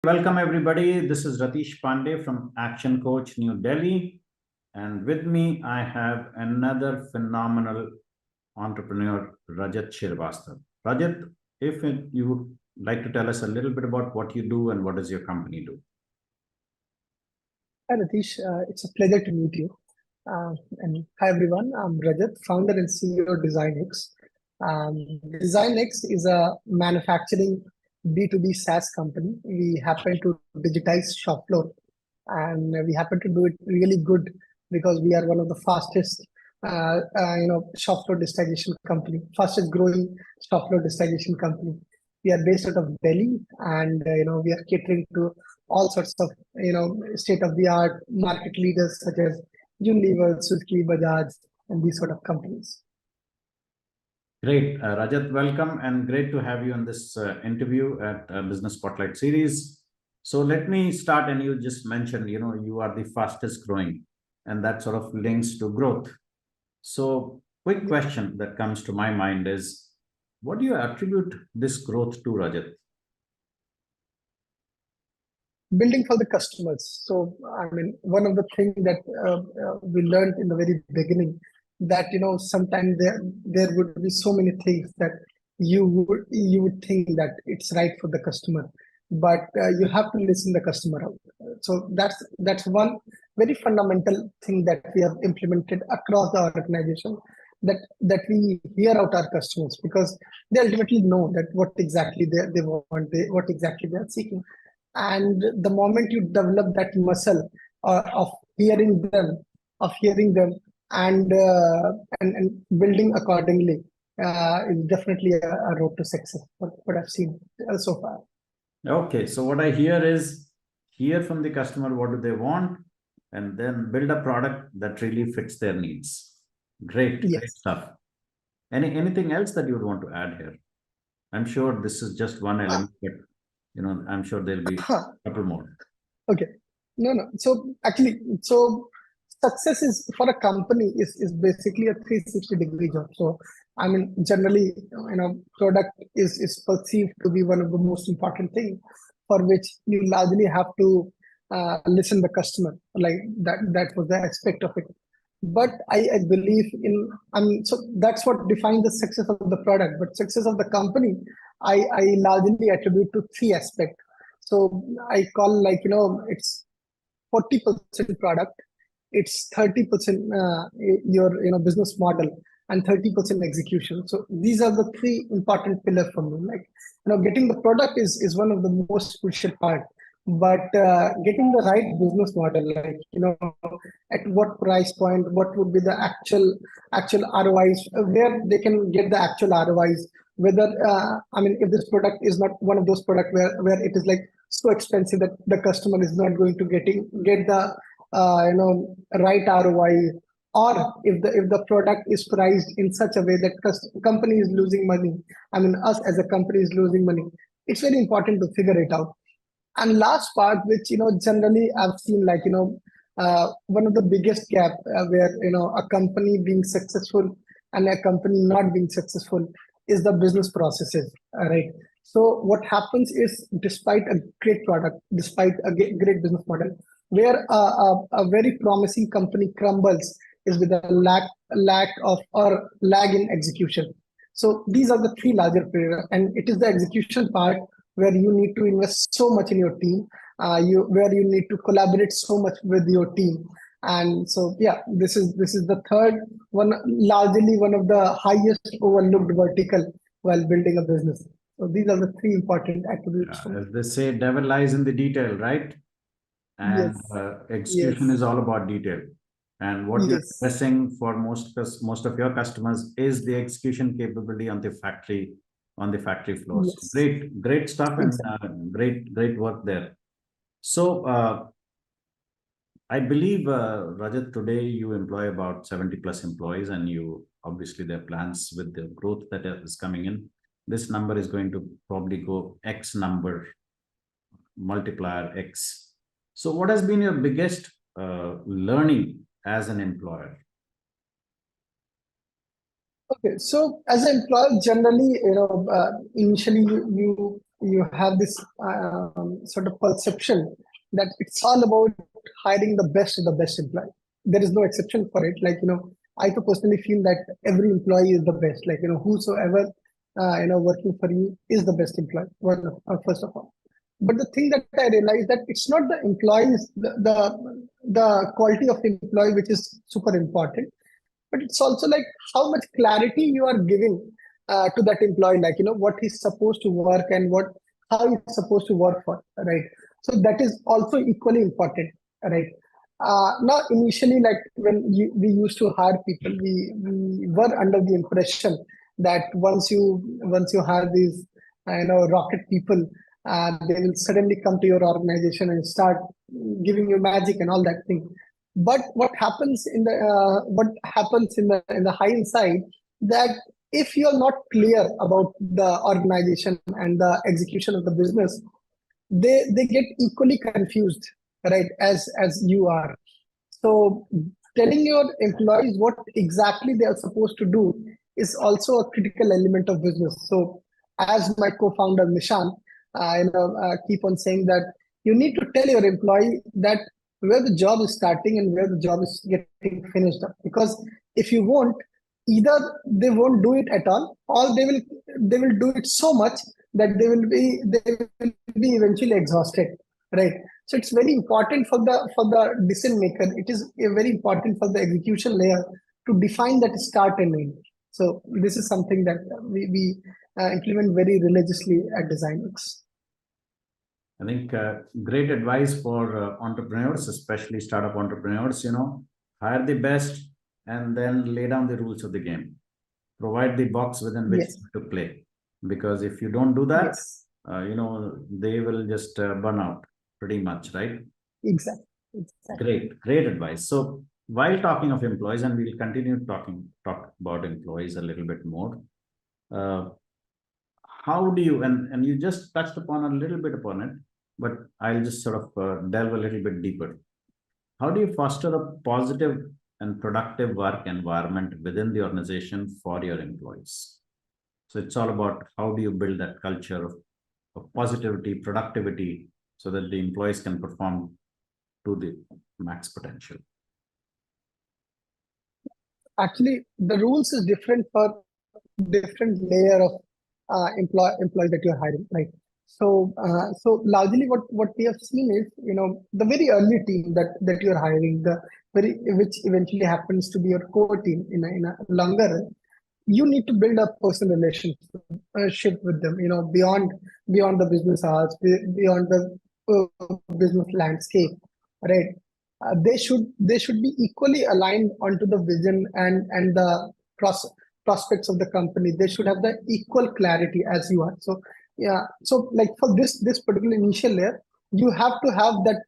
Welcome everybody. This is Ratish Pandey from ActionCoach New Delhi. And with me, I have another phenomenal entrepreneur, Rajat Srivastava. Rajat, if you would like to tell us a little bit about what you do and what does your company do? Hi, Natish. It's a pleasure to meet you. And hi, everyone. I'm Rajat, founder and CEO of DesignX. DesignX is a manufacturing B2B SaaS company. We happen to digitize shop floor, and we happen to do it really good because we are one of the fastest, shop floor digitization company, fastest growing shop floor digitization company. We are based out of Delhi, and we are catering to all sorts of state of the art market leaders such as Unilever, Suzuki, Bajaj, and these sort of companies. Great. Rajat, welcome and great to have you on this interview at Business Spotlight series. So let me start, and you just mentioned, you are the fastest growing, and that sort of links to growth. So quick question that comes to my mind is, what do you attribute this growth to, Rajat? Building for the customers. So, I mean, one of the things that we learned in the very beginning that sometimes there would be so many things that you would think that it's right for the customer, but you have to listen the customer out. So that's one very fundamental thing that we have implemented across the organization, that we hear out our customers, because they ultimately know that what exactly they want, what exactly they are seeking. And the moment you develop that muscle of hearing them, and building accordingly, is definitely a road to success. What I've seen so far. Okay, so what I hear is, hear from the customer what do they want, and then build a product that really fits their needs. Great, Yes. Great stuff. Anything else that you would want to add here? I'm sure this is just one element, but I'm sure there'll be a couple more. Okay. No. So actually, success is for a company is basically a 360-degree job. So I mean, generally, product is perceived to be one of the most important things, for which you largely have to listen the customer. Like that was the aspect of it. But I believe in, so that's what defines the success of the product. But success of the company, I largely attribute to three aspects. So I call, it's 40% product, it's 30% your business model, and 30% execution. So these are the three important pillars for me. Like, getting the product is one of the most crucial part, but getting the right business model, like at what price point, what would be the actual ROIs, where they can get the actual ROIs, whether if this product is not one of those products where it is like so expensive that the customer is not going to get the right ROI, or if the product is priced in such a way that company is losing money, us as a company is losing money. It's very important to figure it out. And last part, which generally I've seen, one of the biggest gap where a company being successful and a company not being successful is the business processes, right? So what happens is, despite a great product, despite a great business model, where a very promising company crumbles is with a lack of or lag in execution. So these are the three larger pillars, and it is the execution part where you need to invest so much in your team, where you need to collaborate so much with your team. And so, yeah, this is the third one, largely one of the highest overlooked vertical while building a business. So these are the three important attributes. As they say, devil lies in the detail, right? And execution is all about detail. And what you're addressing for most of your customers is the execution capability on the factory floors. Great stuff, and great work there. So I believe, Rajat, today you employ about 70 plus employees, and you obviously there are plans with the growth that is coming in. This number is going to probably go X number, multiplier X. So what has been your biggest learning as an employer? Okay, so as an employer, generally, initially you you have this sort of perception that it's all about hiring the best of the best employee. There is no exception for it. I too personally feel that every employee is the best. Whosoever working for you is the best employee. Well, first of all, but the thing that I realized that it's not the employees, the quality of the employee which is super important, but it's also like how much clarity you are giving to that employee, what he's supposed to work and how he's supposed to work for, right? So that is also equally important, right? Now initially, like we used to hire people, we were under the impression that once you hire these rocket people, they will suddenly come to your organization and start giving you magic and all that thing. But what happens in the hindsight, that if you're not clear about the organization and the execution of the business, they get equally confused, right, as you are. So telling your employees what exactly they are supposed to do is also a critical element of business. So as my co-founder Nishan keep on saying, that you need to tell your employee that where the job is starting and where the job is getting finished up. Because if you won't, either they won't do it at all, or they will do it so much that they will be eventually exhausted, right? So it's very important for the decision maker. It is very important for the execution layer to define that start and end. So this is something that we implement very religiously at Designworks. I think great advice for entrepreneurs, especially startup entrepreneurs. Hire the best and then lay down the rules of the game. Provide the box within which to play. Because if you don't do that, they will just burn out pretty much, right? Exactly. Great advice. So while talking of employees, and we'll continue talk about employees a little bit more. How do you, and you just touched upon a little bit upon it, but I'll just sort of delve a little bit deeper. How do you foster a positive and productive work environment within the organization for your employees? So it's all about how do you build that culture of positivity, productivity, so that the employees can perform to the max potential. Actually, the rules is different for different layer of employees that you're hiring, right? So largely what we have seen is, the very early team that you're hiring, which eventually happens to be your core team in a longer run, you need to build a personal relationship with them, beyond the business hours, beyond the business landscape, right? They should be equally aligned onto the vision and the prospects of the company. They should have the equal clarity as you are. So yeah, so like for this particular initial layer, you have to have that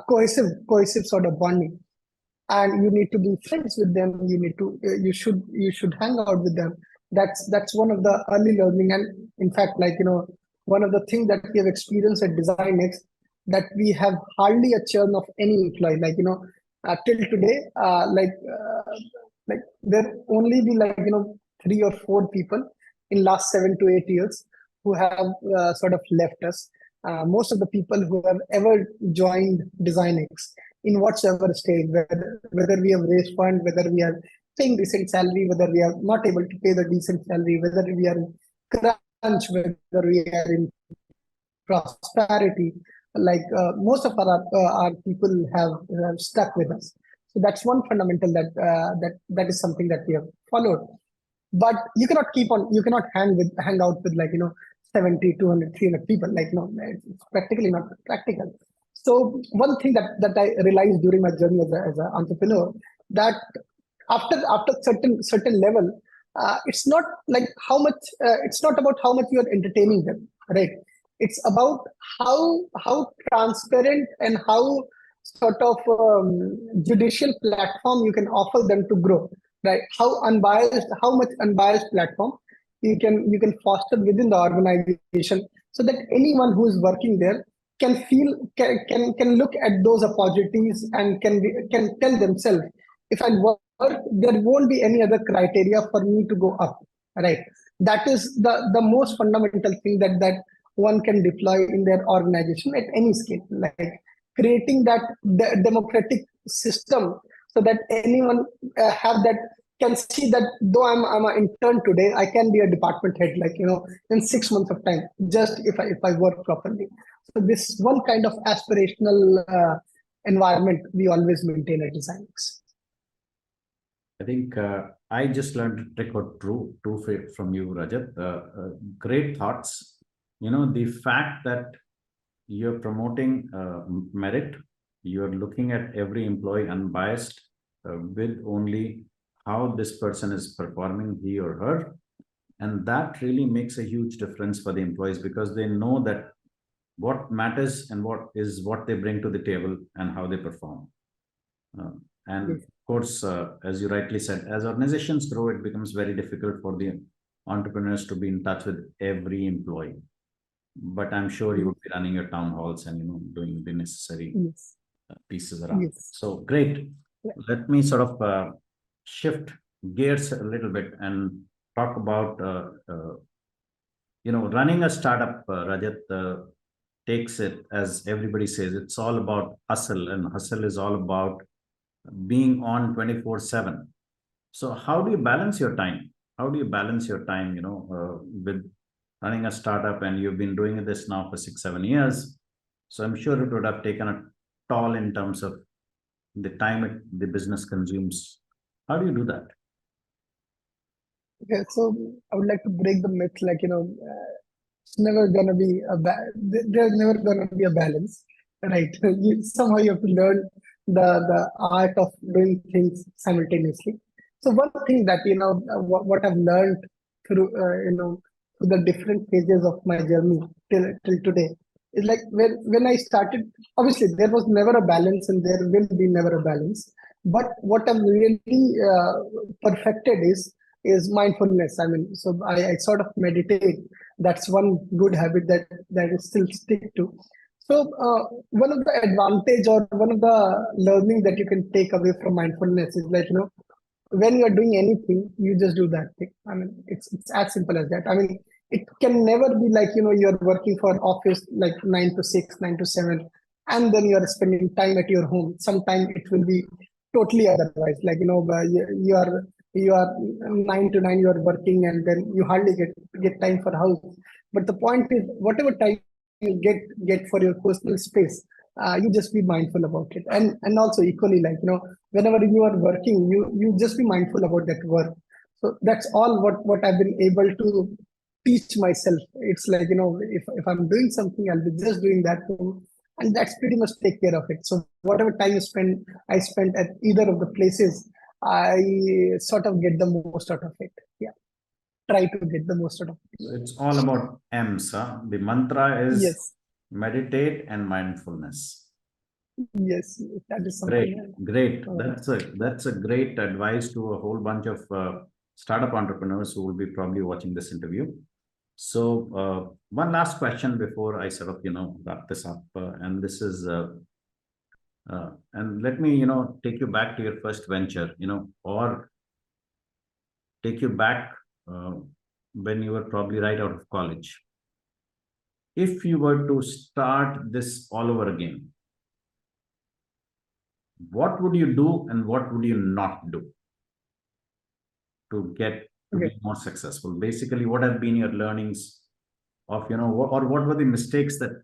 cohesive sort of bonding, and you need to be friends with them. You should hang out with them. That's one of the early learning. And in fact, one of the things that we have experienced at DesignX, that we have hardly a churn of any employee. Till today, there only be 3 or 4 people in last 7 to 8 years who have sort of left us. Most of the people who have ever joined DesignX, in whatsoever stage, whether we have raised fund, whether we are paying decent salary, whether we are not able to pay the decent salary, whether we are in crunch, whether we are in prosperity, most of our people have stuck with us. So that's one fundamental that is something that we have followed. But you cannot hang out with 70, 200, 300 people. It's practically not practical. So one thing that I realized during my journey as an entrepreneur, that after certain level, it's not like how much. It's not about how much you are entertaining them, right? It's about how transparent and how sort of judicial platform you can offer them to grow, right? How much unbiased platform you can foster within the organization, so that anyone who is working there can look at those opportunities and can tell themselves, if I work, there won't be any other criteria for me to go up, right? that is the most fundamental thing that one can deploy in their organization at any scale, like creating that democratic system so that anyone have that, can see that though I'm an intern today, I can be a department head, like in 6 months of time, just if I work properly. So this one kind of aspirational environment we always maintain at Designix. I think I just learned a trick or two from you, Rajat. Great thoughts. The fact that you're promoting merit, you're looking at every employee unbiased with only how this person is performing, he or her. And that really makes a huge difference for the employees, because they know that what matters and what they bring to the table and how they perform. And of course, as you rightly said, as organizations grow, it becomes very difficult for the entrepreneurs to be in touch with every employee. But I'm sure you would be running your town halls and doing the necessary pieces around. Yes. So great. Let me sort of shift gears a little bit and talk about running a startup. Rajat, takes it, as everybody says, it's all about hustle, and hustle is all about being on 24/7. So how do you balance your time? How do you balance your time, with running a startup? And you've been doing this now for 6-7 years. So I'm sure it would have taken a toll in terms of the time the business consumes. How do you do that? Okay, so I would like to break the myth, like, it's never gonna be there's never gonna be a balance, right? Somehow you have to learn the art of doing things simultaneously. So one thing that, what I've learned through, through the different phases of my journey till today is like, when I started, obviously there was never a balance and there will be never a balance. But what I've really perfected is mindfulness. I mean, so I sort of meditate. That's one good habit that I still stick to. So one of the advantage or one of the learning that you can take away from mindfulness is like, when you're doing anything, you just do that thing. I mean, it's as simple as that. I mean, it can never be like, you're working for an office like 9 to 6, 9 to 7, and then you're spending time at your home. Sometimes it will be totally otherwise. Like, you are 9 to 9, you are working, and then you hardly get time for house. But the point is, whatever time you get for your personal space, you just be mindful about it. And also equally, like, whenever you are working, you just be mindful about that work. So that's all what I've been able to teach myself. It's like, if I'm doing something, I'll be just doing that thing, and that's pretty much take care of it. So whatever time I spend at either of the places, I sort of get the most out of it. Yeah, try to get the most out of it. It's all about M's. Huh? The mantra is Yes. Meditate and mindfulness. Yes, that is something. Great. That's a great advice to a whole bunch of startup entrepreneurs who will be probably watching this interview. So one last question before I sort of wrap this up, and this is and let me take you back to your first venture, or take you back when you were probably right out of college. If you were to start this all over again, what would you do and what would you not do to get to be more successful? Basically, what have been your learnings of, or what were the mistakes that,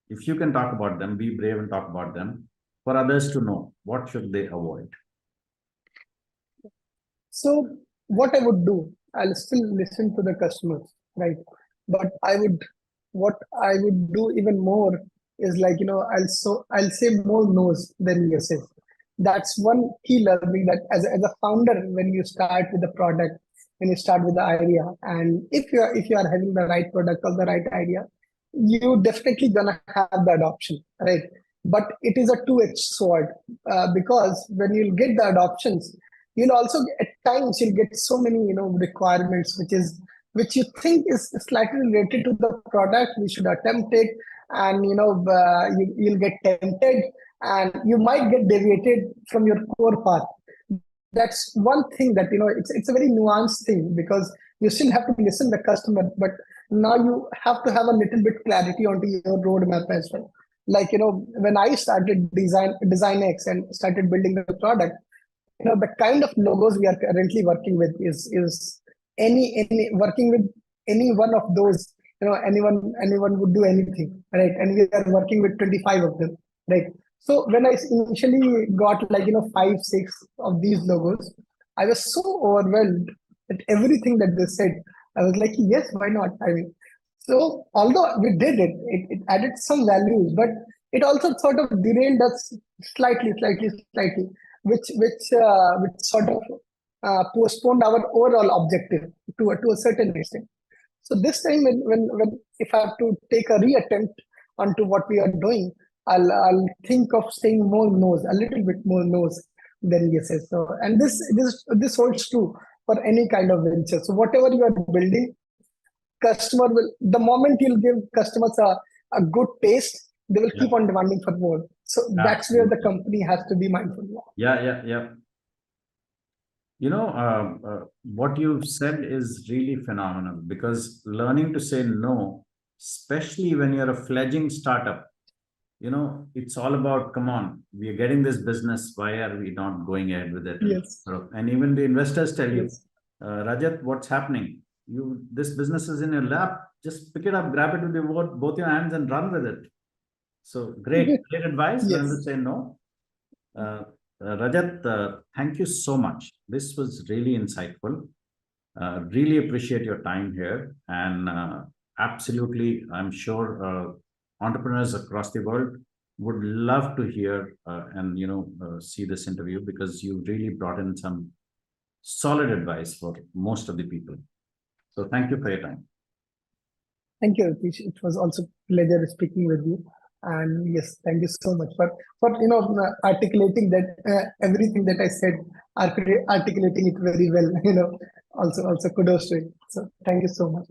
if you can talk about them, be brave and talk about them, for others to know, what should they avoid? So what I would do, I'll still listen to the customers, right? But what I would do even more is like, I'll say more no's than yeses. That's one key learning, that as a founder, when you start with the product, when you start with the idea, and if you are having the right product or the right idea, you definitely gonna have the adoption, right? But it is a two-edged sword, because when you'll get the adoptions, you'll also at times you'll get so many requirements which you think is slightly related to the product. We should attempt it, and you'll get tempted, and you might get deviated from your core path. that's one thing that, it's a very nuanced thing, because you still have to listen the customer, but now you have to have a little bit clarity onto your roadmap as well. Like, when I started design X and started building the product, the kind of logos we are currently working with is any working with any one of those, anyone would do anything, right? And we are working with 25 of them, right? So when I initially got like 5 6 of these logos, I was so overwhelmed at everything that they said. I was like, yes, why not? I mean, so although we did it added some values, but it also sort of derailed us slightly, which sort of postponed our overall objective to a certain extent. So this time, when if I have to take a reattempt onto what we are doing, I'll think of saying more no's, a little bit more no's than yeses. So, and this holds true for any kind of venture. So whatever you are building, customer will, the moment you'll give customers a good taste, they will keep on demanding for more. So that's where the company has to be mindful of. Yeah. What you've said is really phenomenal, because learning to say no, especially when you're a fledgling startup, it's all about, come on, we are getting this business, why are we not going ahead with it? Yes. And even the investors tell you, Yes. Rajat, what's happening? This business is in your lap, just pick it up, grab it with both your hands and run with it. So great advice. Learn to Yes. say no. Rajat, thank you so much. This was really insightful. Really appreciate your time here. And absolutely, I'm sure entrepreneurs across the world would love to hear and see this interview, because you really brought in some solid advice for most of the people. So thank you for your time. Thank you, Ritesh. It was also a pleasure speaking with you. And yes, thank you so much for articulating that everything that I said, articulating it very well. Also kudos to it. So thank you so much.